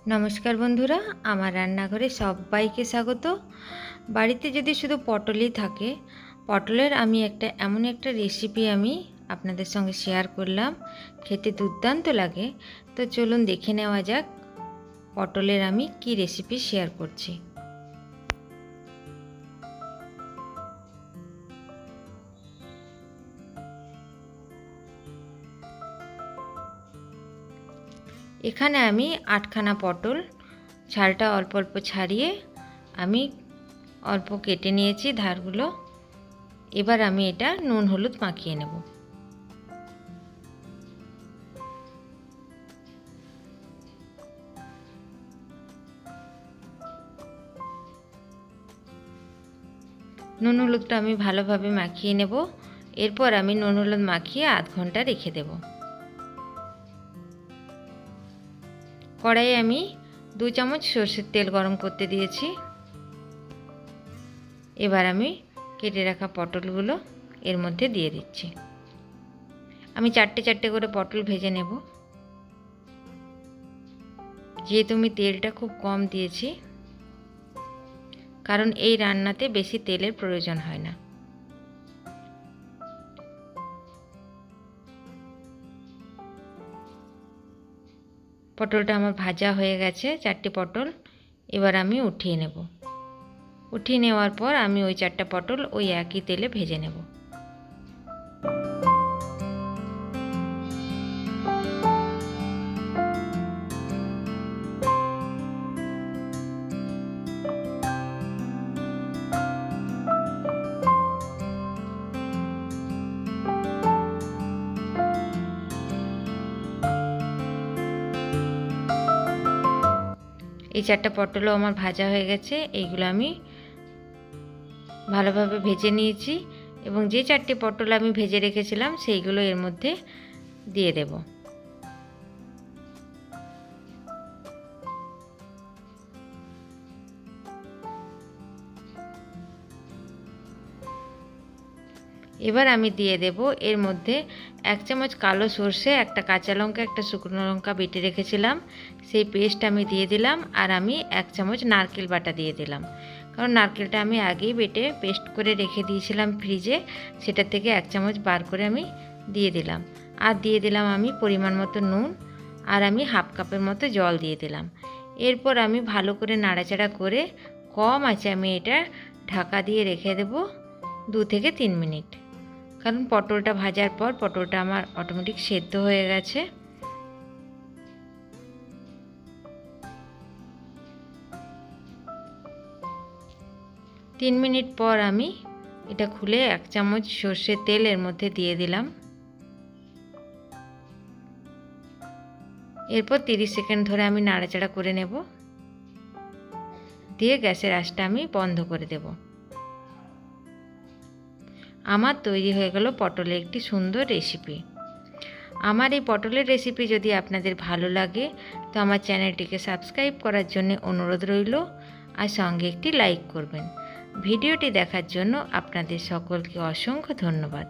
नमस्कार बंधुरा आमार रान्नाघरे सबाइके स्वागत। बाड़ीते यदि शुधु पटलई थाके पटलेर आमी एकटा एमन एकटा रेसिपि आमी आपनादेर संगे शेयर करलाम, खेते दुर्दान्त लागे। तो चलुन देखे नेওয়া যাক पटलेर आमी कि रेसिपि शेयर करछि। एखाने आमी 8खाना पटल छालटा अल्प अल्प छाड़िए आमी अल्प केटे निয়েছি धारगुलो। एबार आमी एटा नुन हलुद माखिए नेब। नुन हलुदटा आमी भालोभाबे माखिए नेब। एरपर आमी नुन हलुद माखिए आध घंटा रेखे देब। कड़ाई आमी 2 चामच सर्षेर तेल गरम करते दिएछि। एबार आमी केटे राखा पटलगुलो एर मध्य दिए दिচ্ছি। आमी चारटे चारटे करे पटल भेजे नेब। जेहेतु आमी तेलटा खूब कम दिएछि कारण এই রান্নাতে বেশি তেলের প্রয়োজন হয় না। पटलटा आमार भाजा हो गेছে चारटे पटल। एबार आमी उठिए नेब। उठिए नेওয়ার पर आमी ओई चारटा पटल ओई एकई तेले भेजे नेब। এই চারটা পটলও আমার ভাজা হয়ে গেছে। এইগুলো আমি ভালোভাবে ভেজে নিয়েছি এবং যে চারটি পটল আমি ভেজে রেখেছিলাম সেইগুলো এর মধ্যে দিয়ে দেব। এবার আমি দিয়ে দেব এর মধ্যে 1 চামচ কালো সরষে, একটা কাঁচা লঙ্কা, একটা শুকনো লঙ্কা বেটে রেখেছিলাম সেই পেস্ট আমি দিয়ে দিলাম। আর আমি 1 চামচ নারকেল বাটা দিয়ে দিলাম কারণ নারকেলটা আমি আগেই বেটে পেস্ট করে রেখে দিয়েছিলাম ফ্রিজে, সেটা থেকে 1 চামচ বার করে আমি দিয়ে দিলাম। আর দিয়ে দিলাম আমি পরিমাণ মতো নুন আর আমি হাফ কাপের মতো জল দিয়ে দিলাম। এরপর আমি ভালো করে নাড়াচাড়া করে কম আঁচে আমি এটা ঢাকা দিয়ে রেখে দেব 2 থেকে 3 মিনিট। কারণ পটলটা ভাজার পর পটলটা আমার অটোমেটিক সেদ্ধ হয়ে গেছে। তিন মিনিট পর আমি এটা খুলে 1 চামচ সরষের তেল এর মধ্যে দিয়ে দিলাম। এরপর 30 সেকেন্ড ধরে আমি নাড়াচাড়া করে নেব। দিয়ে গ্যাসের আঁচটা আমি বন্ধ করে দেব। আমার তৈরি হয়ে গেল পটলের একটি সুন্দর রেসিপি। আমার এই পটলের রেসিপি যদি আপনাদের ভালো লাগে তো আমার চ্যানেলটিকে সাবস্ক্রাইব করার জন্য অনুরোধ রইল আর সঙ্গে একটি লাইক করবেন। ভিডিওটি দেখার জন্য আপনাদের সকলকে অসংখ্য ধন্যবাদ।